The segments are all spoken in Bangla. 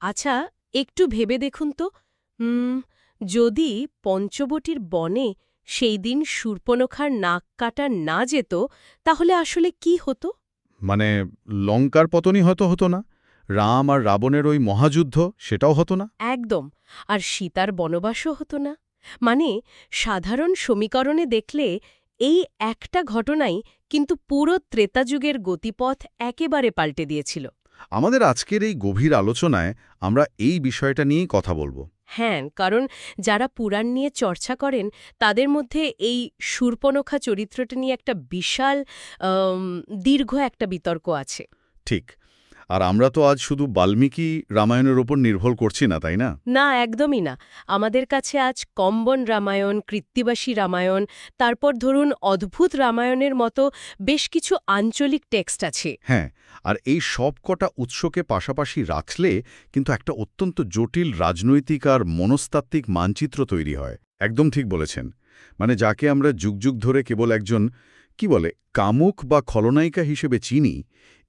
আচ্ছা, একটু ভেবে দেখুন তো। উম, যদি পঞ্চবটির বনে সেই দিন শূর্পণখার নাক কাটা না যেত, তাহলে আসলে কি হতো? মানে লঙ্কার পতনই হয়তো হতো না, রাম আর রাবণের ওই মহাযুদ্ধ সেটাও হতো না। একদম। আর সীতার বনবাসও হতো না। মানে সাধারণ সমীকরণে দেখলে এই একটা ঘটনাই কিন্তু পুরো ত্রেতাযুগের গতিপথ একেবারে পাল্টে দিয়েছিল। আমাদের আজকের এই গভীর আলোচনায় আমরা এই বিষয়টা নিয়েই কথা বলবো। হ্যাঁ, কারণ যারা পুরাণ নিয়ে চর্চা করেন তাদের মধ্যে এই শূর্পণখা চরিত্রটা নিয়ে একটা বিশাল আম, দীর্ঘ একটা বিতর্ক আছে। ঠিক। আর আমরা তো আজ শুধু বাল্মীকি রামায়ণের ওপর নির্ভর করছি না, তাই না? না, একদমই না। আমাদের কাছে আজ কম্বন রামায়ণ, কৃত্তিবাসী রামায়ণ, তারপর ধরুন অদ্ভুত রামায়ণের মতো বেশ কিছু আঞ্চলিক টেক্সট আছে। হ্যাঁ, আর এই সব কটা উৎসকে পাশাপাশি রাখলে কিন্তু একটা অত্যন্ত জটিল রাজনৈতিক আর মনস্তাত্ত্বিক মানচিত্র তৈরি হয়। একদম ঠিক বলেছেন। মানে যাকে আমরা যুগ যুগ ধরে কেবল একজন কি বলে কামুক বা খলনায়িকা হিসেবে চিনি,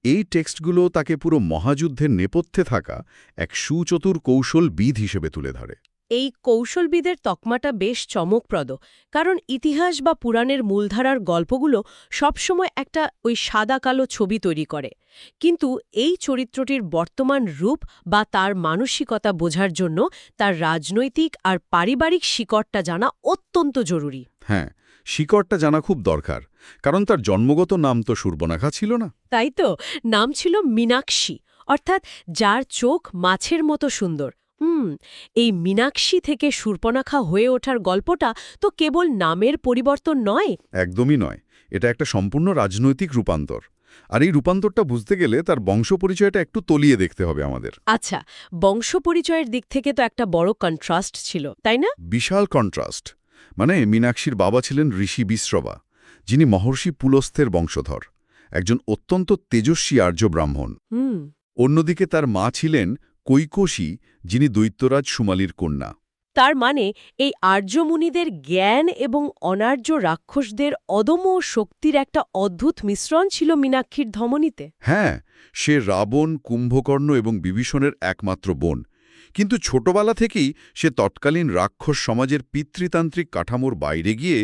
এই টেক্সটগুলো তাকে পুরো মহাযুদ্ধের নেপথ্যে থাকা এক সুচতুর কৌশলবিদ হিসেবে তুলে ধরে। এই কৌশলবিদের তকমাটা বেশ চমকপ্রদ, কারণ ইতিহাস বা পুরাণের মূলধারার গল্পগুলো সবসময় একটা ওই সাদা কালো ছবি তৈরি করে। কিন্তু এই চরিত্রটির বর্তমান রূপ বা তার মানসিকতা বোঝার জন্য তার রাজনৈতিক আর পারিবারিক শিকড়টা জানা অত্যন্ত জরুরি। হ্যাঁ, শিকড়টা জানা খুব দরকার, কারণ তার জন্মগত নাম তো শূর্পণখা ছিল না। তাই তো, নাম ছিল মীনাক্ষী, অর্থাৎ যার চোখ মাছের মতো সুন্দর। এই মীনাক্ষী থেকে শূর্পণখা হয়ে ওঠার গল্পটা তো কেবল নামের পরিবর্তন নয়। একদমই নয়, এটা একটা সম্পূর্ণ রাজনৈতিক রূপান্তর। আর এই রূপান্তরটা বুঝতে গেলে তার বংশ পরিচয়টা একটু তলিয়ে দেখতে হবে আমাদের। আচ্ছা, বংশ পরিচয়ের দিক থেকে তো একটা বড় কন্ট্রাস্ট ছিল, তাই না? বিশাল কন্ট্রাস্ট। মানে মীনাক্ষীর বাবা ছিলেন ঋষি বিশ্রবা, যিনি মহর্ষি পুলস্থের বংশধর, একজন অত্যন্ত তেজস্বী আর্য ব্রাহ্মণ। হুম। অন্যদিকে তার মা ছিলেন কৈকসী, যিনি দৈত্যরাজ সুমালির কন্যা। তার মানে এই আর্যমুনিদের জ্ঞান এবং অনার্য রাক্ষসদের অদম্য শক্তির একটা অদ্ভুত মিশ্রণ ছিল মীনাক্ষীর ধমনীতে। হ্যাঁ, সে রাবণ, কুম্ভকর্ণ এবং বিভীষণের একমাত্র বোন। কিন্তু ছোটবেলা থেকেই সে তৎকালীন রাক্ষস সমাজের পিতৃতান্ত্রিক কাঠামোর বাইরে গিয়ে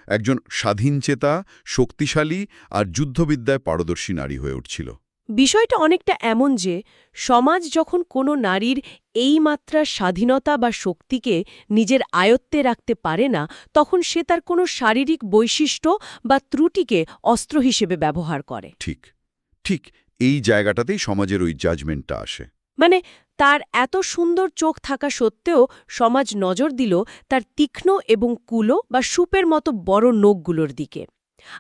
একজন স্বাধীনচেতা, শক্তিশালী আর যুদ্ধবিদ্যায় পারদর্শী নারী হয়ে উঠছিল। বিষয়টা অনেকটা এমন যে সমাজ যখন কোনো নারীর এই মাত্রার স্বাধীনতা বা শক্তিকে নিজের আয়ত্তে রাখতে পারে না, তখন সে তার কোনো শারীরিক বৈশিষ্ট্য বা ত্রুটিকে অস্ত্র হিসেবে ব্যবহার করে। ঠিক, ঠিক এই জায়গাটাতেই সমাজের ওই জাজমেন্টটা আসে। মানে তার এত সুন্দর চোখ থাকা সত্ত্বেও সমাজ নজর দিল তার তীক্ষ্ণ এবং কুলো বা সুপের মতো বড় নখগুলোর দিকে।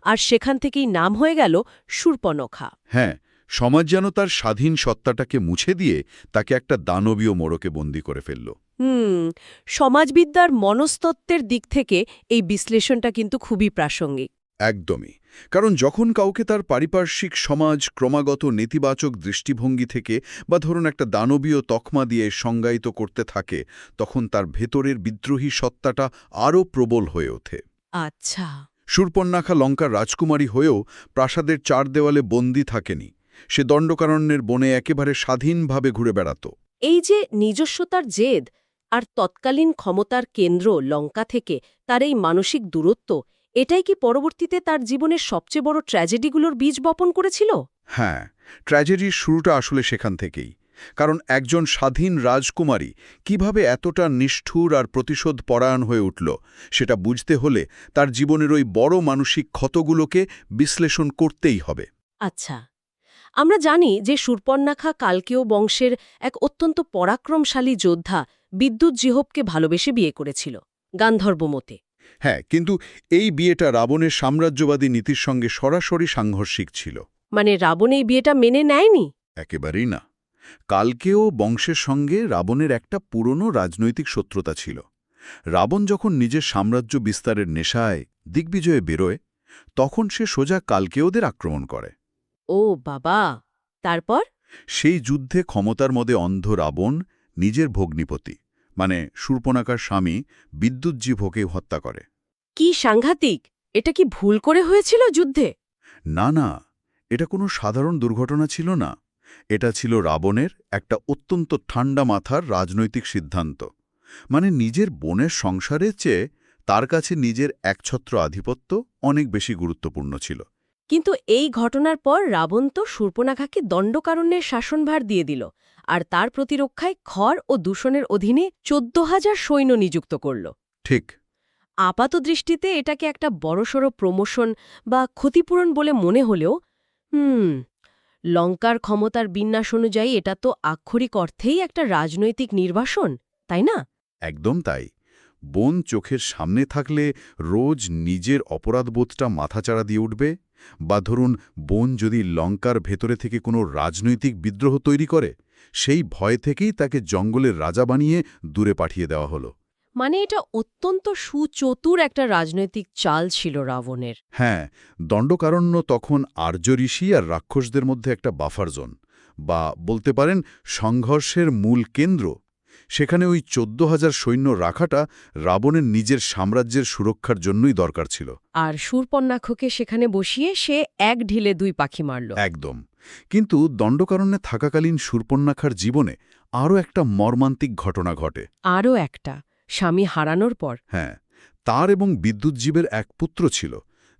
আর সেখান থেকেই নাম হয়ে গেল শূর্পণখা। হ্যাঁ, সমাজ যেন তার স্বাধীন সত্তাটাকে মুছে দিয়ে তাকে একটা দানবীয় মোড়কে বন্দী করে ফেলল। হুম। সমাজবিদ্যার মনস্তত্ত্বের দিক থেকে এই বিশ্লেষণটা কিন্তু খুবই প্রাসঙ্গিক। একদমই। কারণ যখন কাউকে তার পারিপার্শ্বিক সমাজ ক্রমাগত নেতিবাচক দৃষ্টিভঙ্গি থেকে বা ধরুন একটা দানবীয় তকমা দিয়ে সংজ্ঞায়িত করতে থাকে, তখন তার ভেতরের বিদ্রোহী সত্তাটা আরও প্রবল হয়ে ওঠে। আচ্ছা। শূর্পণখা লঙ্কার রাজকুমারী হয়েও প্রাসাদের চার দেওয়ালে বন্দী থাকেনি। সে দণ্ডকারণ্যের বনে একেবারে স্বাধীনভাবে ঘুরে বেড়াত। এই যে নিজস্বতার জেদ আর তৎকালীন ক্ষমতার কেন্দ্র লঙ্কা থেকে তার এই মানসিক দূরত্ব, এটাই কি পরবর্তীতে তার জীবনের সবচেয়ে বড় ট্র্যাজেডিগুলোর বীজ বপন করেছিল? হ্যাঁ, ট্র্যাজেডির শুরুটা আসলে সেখান থেকেই। কারণ একজন স্বাধীন রাজকুমারী কিভাবে এতটা নিষ্ঠুর আর প্রতিশোধ পরায়ণ হয়ে উঠল, সেটা বুঝতে হলে তার জীবনের ওই বড় মানসিক ক্ষতগুলোকে বিশ্লেষণ করতেই হবে। আচ্ছা, আমরা জানি যে শূর্পণখা কালকেয় বংশের এক অত্যন্ত পরাক্রমশালী যোদ্ধা বিদ্যুৎ জিহবকে ভালোবেসে বিয়ে করেছিল, গান্ধর্ব মতে। হ্যাঁ, কিন্তু এই বিয়েটা রাবণের সাম্রাজ্যবাদী নীতির সঙ্গে সরাসরি সাংঘর্ষিক ছিল। মানে রাবণ এই বিয়েটা মেনে নেয়নি? একেবারেই না। কালকেও বংশের সঙ্গে রাবণের একটা পুরনো রাজনৈতিক শত্রুতা ছিল। রাবণ যখন নিজের সাম্রাজ্য বিস্তারের নেশায় দিগ্বিজয়ে বেরোয়, তখন সে সোজা কালকেয়দের আক্রমণ করে। ও বাবা! তারপর? সেই যুদ্ধে ক্ষমতার মধ্যে অন্ধ রাবণ নিজের ভগ্নিপতি মানে শূর্পণখার স্বামী বিদ্যুৎজিভকে হত্যা করে। কি সাংঘাতিক! এটা কি ভুল করে হয়েছিল যুদ্ধে? না, না, এটা কোনো সাধারণ দুর্ঘটনা ছিল না। এটা ছিল রাবণের একটা অত্যন্ত ঠান্ডা মাথার রাজনৈতিক সিদ্ধান্ত। মানে নিজের বোনের সংসারের চেয়ে তার কাছে নিজের একছত্র আধিপত্য অনেক বেশি গুরুত্বপূর্ণ ছিল। কিন্তু এই ঘটনার পর রাবণ তো শূর্পণখাকে দণ্ডকারণ্যের শাসনভার দিয়ে দিল, আর তার প্রতিরক্ষায় খর ও দূষণের অধীনে 14,000 সৈন্য নিযুক্ত করল। ঠিক। আপাতদৃষ্টিতে এটাকে একটা বড়সড় প্রমোশন বা ক্ষতিপূরণ বলে মনে হলেও লঙ্কার ক্ষমতার বিন্যাস অনুযায়ী এটা তো আক্ষরিক অর্থেই একটা রাজনৈতিক নির্বাসন, তাই না? একদম তাই। বোন চোখের সামনে থাকলে রোজ নিজের অপরাধবোধটা মাথাচাড়া দিয়ে উঠবে, বা ধরুন বোন যদি লঙ্কার ভেতরে থেকে কোনো রাজনৈতিক বিদ্রোহ তৈরি করে, সেই ভয় থেকেই তাকে জঙ্গলের রাজা বানিয়ে দূরে পাঠিয়ে দেওয়া হলো। মানে এটা অত্যন্ত সুচতুর একটা রাজনৈতিক চাল ছিল রাবণের। হ্যাঁ, দণ্ডকারণ্য তখন আর্য ঋষি আর রাক্ষসদের মধ্যে একটা বাফার জোন, বা বলতে পারেন সংঘর্ষের মূল কেন্দ্র। সেখানে ওই 14,000 সৈন্য রাখাটা রাবণের নিজের সাম্রাজ্যের সুরক্ষার জন্যই দরকার ছিল। আর শূর্পণখাকে সেখানে বসিয়ে সে এক ঢিলে দুই পাখি মারল। একদম। কিন্তু দণ্ডকারণ্যে থাকাকালীন শূর্পণখার জীবনে আরও একটা মর্মান্তিক ঘটনা ঘটে। আরও একটা, স্বামী হারানোর পর। হ্যাঁ, তার এবং বিদ্যুৎজীবের এক পুত্র ছিল,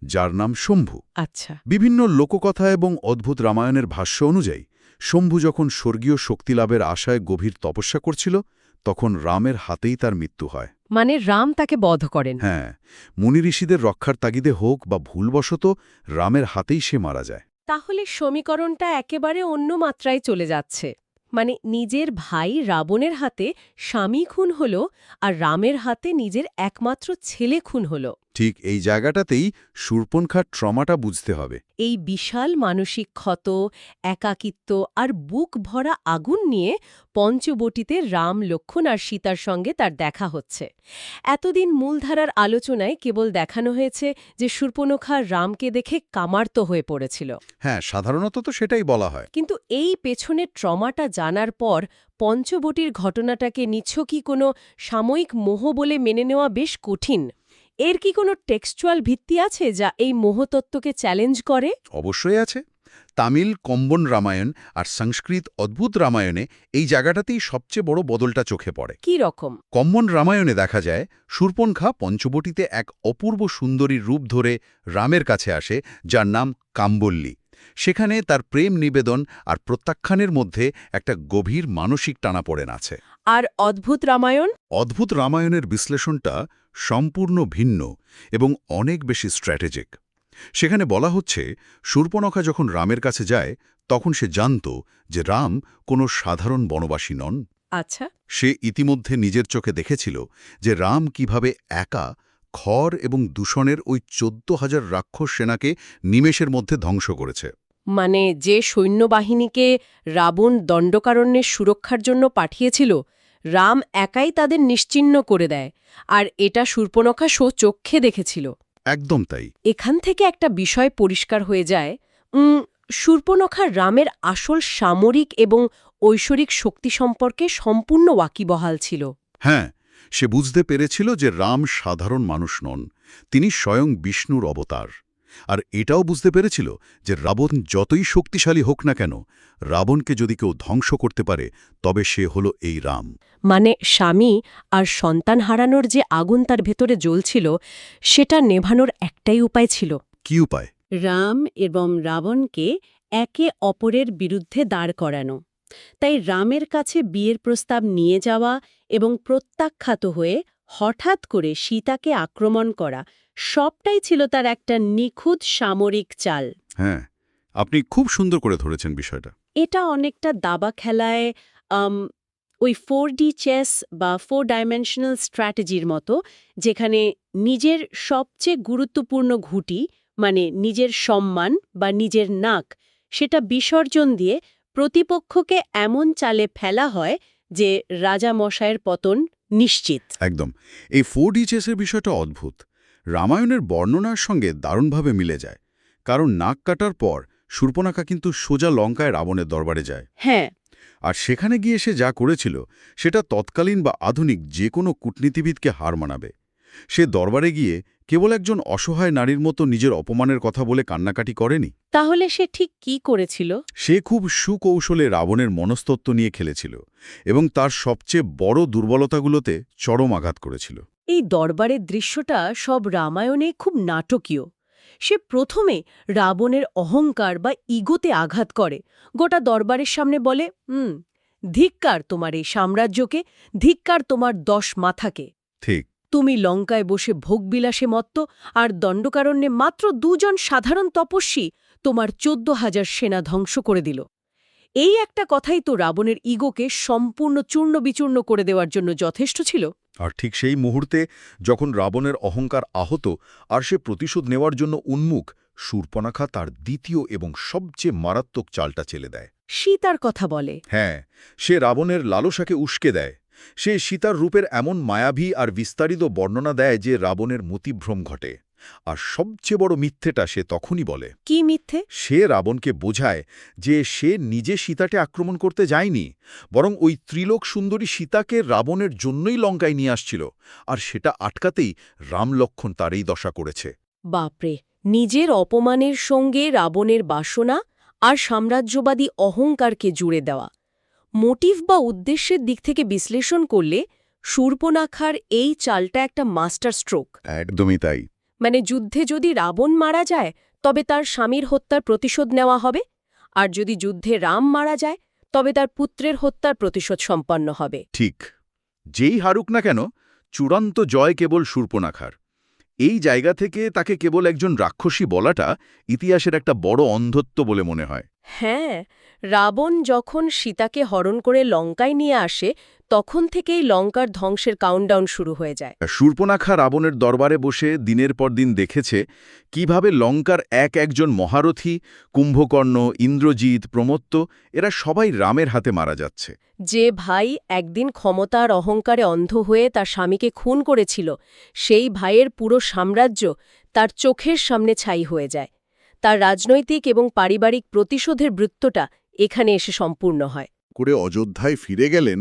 যার নাম শম্ভু। আচ্ছা। বিভিন্ন লোককথা এবং অদ্ভুত রামায়ণের ভাষ্য অনুযায়ী শম্ভু যখন স্বর্গীয় শক্তিলাভের আশায় গভীর তপস্যা করছিল, তখন রামের হাতেই তার মৃত্যু হয়। মানে রাম তাকে বধ করেন? হ্যাঁ, মুনি ঋষিদের রক্ষার তাগিদে হোক বা ভুলবশত রামের হাতেই সে মারা যায়। তাহলে সমীকরণটা একেবারে অন্য মাত্রায় চলে যাচ্ছে। মানে নিজের ভাই রাবণের হাতে স্বামী খুন হল, আর রামের হাতে নিজের একমাত্র ছেলে খুন হল। ঠিক এই জায়গাটাতেই শূর্পণখার ট্রমাটা বুঝতে হবে। এই বিশাল মানসিক ক্ষত, একাকিত্ব আর বুক ভরা আগুন নিয়ে পঞ্চবটিতে রাম, লক্ষ্মণ আর সীতার সঙ্গে তার দেখা হচ্ছে। এতদিন মূলধারার আলোচনায় কেবল দেখানো হয়েছে যে শূর্পণখা রামকে দেখে কামার্ত হয়ে পড়েছিল। হ্যাঁ, সাধারণত তো সেটাই বলা হয়। কিন্তু এই পেছনের ট্রমাটা জানার পর পঞ্চবটির ঘটনাটাকে নিছকই কোনো সাময়িক মোহ বলে মেনে নেওয়া বেশ কঠিন। এর কি কোনো টেক্সচুয়াল ভিত্তি আছে যা এই মোহতত্ত্বকে চ্যালেঞ্জ করে? অবশ্যই আছে। তামিল কম্বন রামায়ণ আর সংস্কৃত অদ্ভুত রামায়ণে এই জায়গাটাতেই সবচেয়ে বড় বদলটা চোখে পড়ে। কি রকম? কম্বন রামায়ণে দেখা যায় শূর্পণখা পঞ্চবটিতে এক অপূর্ব সুন্দরীর রূপ ধরে রামের কাছে আসে, যার নাম কাম্বল্লী। সেখানে তার প্রেম নিবেদন আর প্রত্যাখ্যানের মধ্যে একটা গভীর মানসিক টানাপোড়েন আছে। আর অদ্ভুত রামায়ণ? অদ্ভুত রামায়ণের বিশ্লেষণটা সম্পূর্ণ ভিন্ন এবং অনেক বেশি স্ট্র্যাটেজিক। সেখানে বলা হচ্ছে শূর্পণখা যখন রামের কাছে যায়, তখন সে জানত যে রাম কোনো সাধারণ বনবাসী নন। আচ্ছা। সে ইতিমধ্যে নিজের চোখে দেখেছিল যে রাম কিভাবে একা খড় এবং দূষণের ওই 14,000 রাক্ষস সেনাকে নিমেষের মধ্যে ধ্বংস করেছে। মানে যে সৈন্যবাহিনীকে রাবণ দণ্ডকারণ্যের সুরক্ষার জন্য পাঠিয়েছিল, রাম একাই তাদের নিশ্চিহ্ন করে দেয়, আর এটা শূর্পণখা চোখে দেখেছিল। একদম তাই। এখান থেকে একটা বিষয় পরিষ্কার হয়ে যায়, শূর্পণখা রামের আসল সামরিক এবং ঐশ্বরিক শক্তি সম্পর্কে সম্পূর্ণ ওয়াকিবহাল ছিল। হ্যাঁ, সে বুঝতে পেরেছিল যে রাম সাধারণ মানুষ নন, তিনি স্বয়ং বিষ্ণুর অবতার। আর এটাও বুঝতে পেরেছিল যে রাবণ যতই শক্তিশালী হোক না কেন, রাবণকে যদি কেউ ধ্বংস করতে পারে, তবে সে হলো এই রাম। মানে স্বামী আর সন্তান হারানোর যে আগুন তার ভেতরে জ্বলছিল, সেটা নেভানোর একটাই উপায় ছিল। কি উপায়? রাম এবং রাবণকে একে অপরের বিরুদ্ধে দাঁড় করানো। তাই রামের কাছে বিয়ের প্রস্তাব নিয়ে যাওয়া এবং প্রত্যাখ্যাত হয়ে হঠাৎ করে সীতাকে আক্রমণ করা, সবটাই ছিল তার একটা নিখুঁত সামরিক চাল। হ্যাঁ, আপনি খুব সুন্দর করে ধরেছেন বিষয়টা। এটা অনেকটা দাবা খেলায় ওই 4D চেস বা 4 ডাইমেনশনাল স্ট্র্যাটেজির মতো, যেখানে নিজের সবচেয়ে গুরুত্বপূর্ণ ঘুঁটি, মানে নিজের সম্মান বা নিজের নাক, সেটা বিসর্জন দিয়ে প্রতিপক্ষকে এমন চালে ফেলা হয় যে রাজা মশাইয়ের পতন নিশ্চিত। একদম। এই 4D চেসের বিষয়টা অদ্ভুত। রামায়ণের বর্ণনার সঙ্গে দারুণভাবে মিলে যায়। কারণ নাক কাটার পর শূর্পণখা কিন্তু সোজা লঙ্কায় রাবণের দরবারে যায়। হ্যাঁ। আর সেখানে গিয়ে সে যা করেছিল সেটা তৎকালীন বা আধুনিক যে কোনো কূটনীতিবিদকে হার মানাবে। সে দরবারে গিয়ে কেবল একজন অসহায় নারীর মতো নিজের অপমানের কথা বলে কান্নাকাটি করেনি। তাহলে সে ঠিক কি করেছিল? সে খুব সুকৌশলে রাবণের মনস্তত্ত্ব নিয়ে খেলেছিল এবং তার সবচেয়ে বড় দুর্বলতাগুলোতে চরম আঘাত করেছিল। এই দরবারের দৃশ্যটা সব রামায়ণে খুব নাটকীয়। সে প্রথমে রাবণের অহংকার বা ইগোতে আঘাত করে, গোটা দরবারের সামনে বলে, ধিক্কার তোমার এই সাম্রাজ্যকে, ধিক্কার তোমার 10 মাথাকে। ঠিক। তুমি লঙ্কায় বসে ভোগবিলাসে মত্ত, আর দণ্ডকারণ্যে মাত্র 2 জন সাধারণ তপস্বী তোমার 14,000 সেনা ধ্বংস করে দিল। এই একটা কথাই তো রাবণের ইগোকে সম্পূর্ণ চূর্ণবিচূর্ণ করে দেওয়ার জন্য যথেষ্ট ছিল। আর ঠিক সেই মুহূর্তে যখন রাবণের অহংকার আহত আর সে প্রতিশোধ নেওয়ার জন্য উন্মুখ, শূর্পণখা তার দ্বিতীয় এবং সবচেয়ে মারাত্মক চালটা চেলে দেয়। সীতার কথা বলে। হ্যাঁ, সে রাবণের লালসাকে উস্কে দেয়। সে সীতার রূপের এমন মায়াবী আর বিস্তারিত বর্ণনা দেয় যে রাবণের মতিভ্রম ঘটে। আর সবচেয়ে বড় মিথ্যেটা সে তখনই বলে। কি মিথ্যে? সে রাবণকে বোঝায় যে সে নিজে সীতাকে আক্রমণ করতে যায়নি, বরং ওই ত্রিলোক সুন্দরী সীতাকে রাবণের জন্যই লঙ্কায় নিয়ে আসছিল, আর সেটা আটকাতেই রাম-লক্ষ্মণ তার এই দশা করেছে। বাপরে! নিজের অপমানের সঙ্গে রাবণের বাসনা আর সাম্রাজ্যবাদী অহংকারকে জুড়ে দেওয়া। মোটিভ বা উদ্দেশ্যের দিক থেকে বিশ্লেষণ করলে শূর্পণখার এই চালটা একটা মাস্টার স্ট্রোক। একদমই তাই। মানে যুদ্ধে যদি রাবণ মারা যায় তবে তার স্বামীর হত্যার প্রতিশোধ নেওয়া হবে, আর যদি যুদ্ধে রাম মারা যায় তবে তার পুত্রের হত্যার প্রতিশোধ সম্পন্ন হবে। ঠিক। যেই হারুক না কেন, চূড়ান্ত জয় কেবল শূর্পণখার। এই জায়গা থেকে তাকে কেবল একজন রাক্ষসী বলাটা ইতিহাসের একটা বড় অন্ধত্ব বলে মনে হয়। হ্যাঁ, রাবণ যখন সীতাকে হরণ করে লঙ্কায় নিয়ে আসে তখন থেকেই লঙ্কার ধ্বংসের কাউন্টডাউন শুরু হয়ে যায়। শূর্পণখা রাবণের দরবারে বসে দিনের পর দিন দেখেছে কিভাবে লঙ্কার একজন মহারথী, কুম্ভকর্ণ, ইন্দ্রজিৎ, প্রমত্ত, এরা সবাই রামের হাতে মারা যাচ্ছে। যে ভাই একদিন ক্ষমতার অহংকারে অন্ধ হয়ে তার স্বামীকে খুন করেছিল, সেই ভাইয়ের পুরো সাম্রাজ্য তার চোখের সামনে ছাই হয়ে যায়। তার রাজনৈতিক এবং পারিবারিক প্রতিশোধের বৃত্তটা এখানে এসে সম্পূর্ণ হয়। করে অযোধ্যায় ফিরে গেলেন,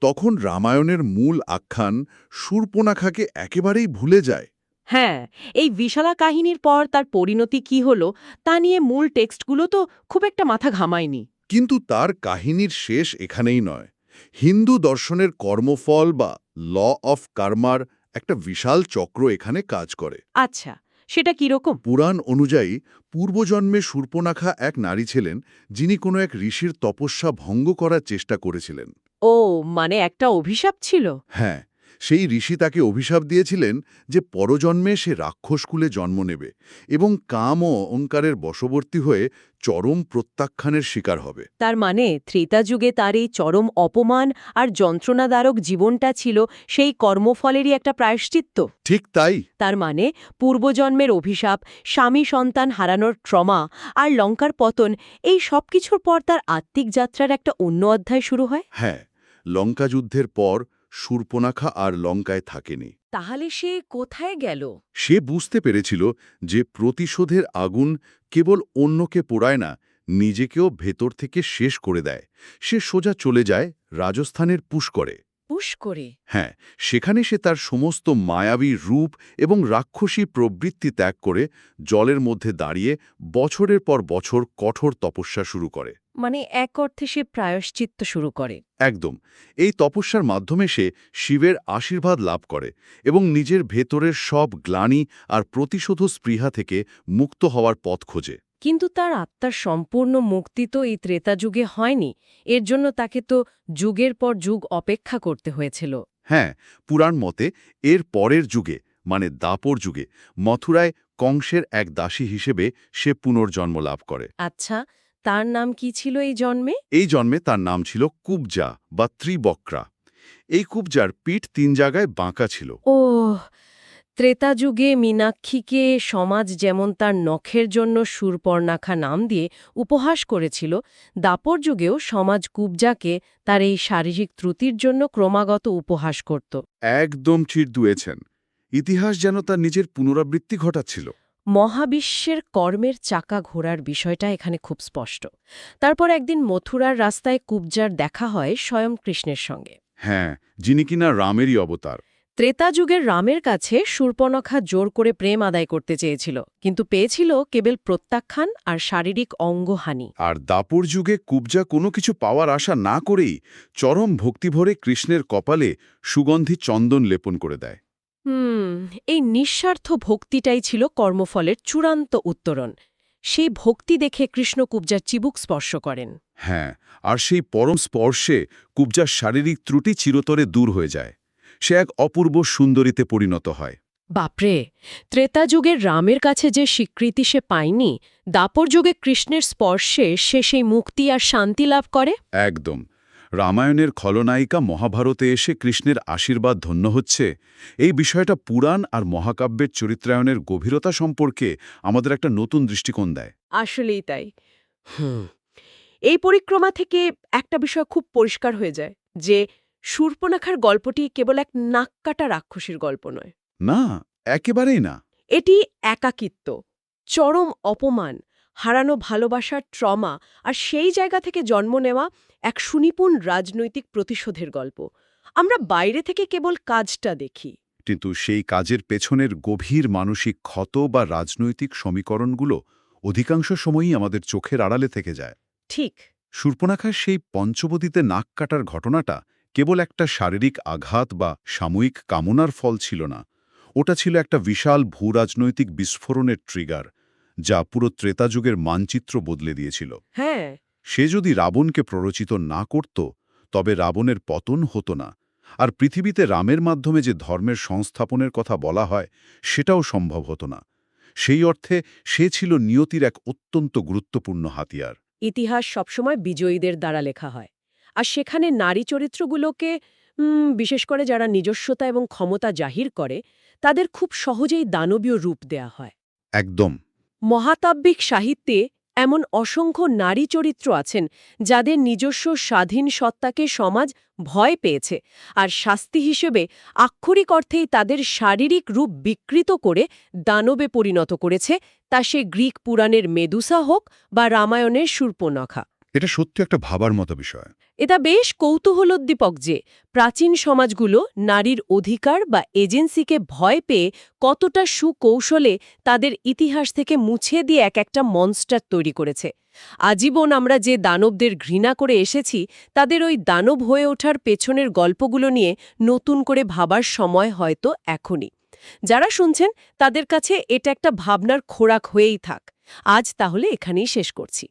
তখন রামায়ণের মূল আখ্যান শূর্পণখাকে একেবারেই ভুলে যায়। হ্যাঁ, এই বিশালা কাহিনীর পর তার পরিণতি কি হলো তা নিয়ে মূল টেক্সটগুলো তো খুব একটা মাথা ঘামায়নি। কিন্তু তার কাহিনীর শেষ এখানেই নয়। হিন্দু দর্শনের কর্মফল বা ল অফ কার্মার একটা বিশাল চক্র এখানে কাজ করে। আচ্ছা, সেটা কিরকম? পুরাণ অনুযায়ী পূর্বজন্মে শূর্পণখা এক নারী ছিলেন, যিনি কোনো এক ঋষির তপস্যা ভঙ্গ করার চেষ্টা করেছিলেন। ও, মানে একটা অভিশাপ ছিল? হ্যাঁ, সেই ঋষি তাকে অভিশাপ দিয়েছিলেন যে পরজন্মে সে রাক্ষসকুলে জন্ম নেবে এবং কাম ও অহংকারের বশবর্তী হয়ে চরম প্রত্যাখ্যানের শিকার হবে। তার মানে ত্রেতা যুগে তার এই চরম অপমান আর যন্ত্রণাদারক জীবনটা ছিল সেই কর্মফলেরই একটা প্রায়শ্চিত্ত। ঠিক তাই। তার মানে পূর্বজন্মের অভিশাপ, স্বামী সন্তান হারানোর ট্রমা আর লঙ্কার পতন, এই সব কিছুর পর তার আত্মিক যাত্রার একটা অন্য অধ্যায় শুরু হয়। হ্যাঁ, লঙ্কা যুদ্ধের পর শূর্পণখা আর লঙ্কায় থাকেনি। তাহলে সে কোথায় গেল? সে বুঝতে পেরেছিল যে প্রতিশোধের আগুন কেবল অন্যকে পোড়ায় না, নিজেকেও ভেতর থেকে শেষ করে দেয়। সে সোজা চলে যায় রাজস্থানের পুষ্করে। পুষ্করে? হ্যাঁ, সেখানে সে তার সমস্ত মায়াবী রূপ এবং রাক্ষসী প্রবৃত্তি ত্যাগ করে জলের মধ্যে দাঁড়িয়ে বছরের পর বছর কঠোর তপস্যা শুরু করে। মানে এক অর্থে সে প্রায়শ্চিত্ত শুরু করে। একদম। এই তপস্যার মাধ্যমে সে শিবের আশীর্বাদ লাভ করে এবং নিজের ভেতরের সব গ্লানি আর প্রতিশোধ স্পৃহা থেকে মুক্ত হওয়ার পথ খোঁজে। কিন্তু তার আত্মার সম্পূর্ণ মুক্তি তো এই ত্রেতা যুগে হয়নি। এর জন্য তাকে তো যুগের পর যুগ অপেক্ষা করতে হয়েছিল। হ্যাঁ, পুরাণ মতে এর পরের যুগে, মানে দাপর যুগে, মথুরায় কংসের এক দাসী হিসেবে সে পুনর্জন্ম লাভ করে। আচ্ছা, তার নাম কি ছিল এই জন্মে? এই জন্মে তার নাম ছিল কুবজা বা ত্রিবক্রা। এই কুবজার পিঠ 3 জায়গায় বাঁকা ছিল। ও, ত্রেতা যুগে মীনাক্ষীকে সমাজ যেমন তার নখের জন্য শূর্পণখা নাম দিয়ে উপহাস করেছিল, দাপর যুগেও সমাজ কুবজাকে তার এই শারীরিক ত্রুটির জন্য ক্রমাগত উপহাস করত। একদম ঠিক দুয়েছেন। ইতিহাস যেন তার নিজের পুনরাবৃত্তি ঘটাচ্ছিল। মহাবিশ্বের কর্মের চাকা ঘোরার বিষয়টা এখানে খুব স্পষ্ট। তারপর একদিন মথুরার রাস্তায় কুবজার দেখা হয় স্বয়ং কৃষ্ণের সঙ্গে। হ্যাঁ, যিনি কিনা রামেরই অবতার। ত্রেতা যুগের রামের কাছে শূর্পণখা জোর করে প্রেম আদায় করতে চেয়েছিল, কিন্তু পেয়েছিল কেবল প্রত্যাখ্যান আর শারীরিক অঙ্গহানি। আর দাপর যুগে কুব্জা কোনো কিছু পাওয়ার আশা না করেই চরম ভক্তিভরে কৃষ্ণের কপালে সুগন্ধি চন্দন লেপন করে দেয়। এই নিঃস্বার্থ ভক্তিটাই ছিল কর্মফলের চূড়ান্ত উত্তরণ। সেই ভক্তি দেখে কৃষ্ণ কুব্জার চিবুক স্পর্শ করেন। হ্যাঁ, আর সেই পরম স্পর্শে কুব্জার শারীরিক ত্রুটি চিরতরে দূর হয়ে যায়। সে এক অপূর্ব সুন্দরীতে পরিণত হয়। বাপরে, ত্রেতা যুগের রামের কাছে যে স্বীকৃতি সে পায়নি, দাপর যুগে কৃষ্ণের স্পর্শে সে সেই মুক্তি আর শান্তি লাভ করে। একদম। রামায়ণের খলনায়িকা মহাভারতে এসে কৃষ্ণের আশীর্বাদ ধন্য হচ্ছে, এই বিষয়টা পুরাণ আর মহাকাব্যের চরিত্রায়নের গভীরতা সম্পর্কে আমাদের একটা নতুন দৃষ্টিকোণ দেয়। আসলেই তাই। এই পরিক্রমা থেকে একটা বিষয় খুব পরিষ্কার হয়ে যায় যে শূর্পণখার গল্পটি কেবল এক নাককাটা রাক্ষসীর গল্প নয়। না, একেবারেই না। এটি একাকিত্ব, চরম অপমান, হারানো ভালোবাসার ট্রমা আর সেই জায়গা থেকে জন্ম নেওয়া এক সুনিপুণ রাজনৈতিক প্রতিশোধের গল্প। আমরা বাইরে থেকে কেবল কাজটা দেখি, কিন্তু সেই কাজের পেছনের গভীর মানসিক ক্ষত বা রাজনৈতিক সমীকরণগুলো অধিকাংশ সময়ই আমাদের চোখের আড়ালে থেকে যায়। ঠিক। শূর্পণখার সেই পঞ্চবতীতে নাক কাটার ঘটনাটা কেবল একটা শারীরিক আঘাত বা সাময়িক কামনার ফল ছিল না, ওটা ছিল একটা বিশাল ভূরাজনৈতিক বিস্ফোরণের ট্রিগার, যা পুরো ত্রেতাযুগের মানচিত্র বদলে দিয়েছিল। হ্যাঁ, সে যদি রাবণকে প্ররোচিত না করত, তবে রাবণের পতন হতো না, আর পৃথিবীতে রামের মাধ্যমে যে ধর্মের সংস্থাপনের কথা বলা হয় সেটাও সম্ভব হতো না। সেই অর্থে সে ছিল নিয়তির এক অত্যন্ত গুরুত্বপূর্ণ হাতিয়ার। ইতিহাস সবসময় বিজয়ীদের দ্বারা লেখা হয়, আর সেখানে নারী চরিত্রগুলোকে, বিশেষ করে যারা নিজস্বতা এবং ক্ষমতা জাহির করে, তাদের খুব সহজেই দানবীয় রূপ দেয়া হয়। একদম। মহাতাব্বিক সাহিত্যে এমন অসংখ্য নারী চরিত্র আছেন যাদের নিজস্ব স্বাধীন সত্তাকে সমাজ ভয় পেয়েছে, আর শাস্তি হিসেবে আক্ষরিক অর্থেই তাদের শারীরিক রূপ বিকৃত করে দানবে পরিণত করেছে, তা সে গ্রিক পুরাণের মেদুসা হোক বা রামায়ণের শূর্পণখা। এটা সত্যি একটা ভাবার মতো বিষয়। এটা বেশ কৌতূহলোদ্দীপক যে প্রাচীন সমাজগুলো নারীর অধিকার বা এজেন্সিকে ভয় পেয়ে কতটা সুকৌশলে তাদের ইতিহাস থেকে মুছে দিয়ে এক একটা মনস্টার তৈরি করেছে। আজীবন আমরা যে দানবদের ঘৃণা করে এসেছি, তাদের ওই দানব হয়ে ওঠার পেছনের গল্পগুলো নিয়ে নতুন করে ভাবার সময় হয়তো এখনই। যারা শুনছেন তাদের কাছে এটা একটা ভাবনার খোরাক হয়েই থাক। আজ তাহলে এখানেই শেষ করছি।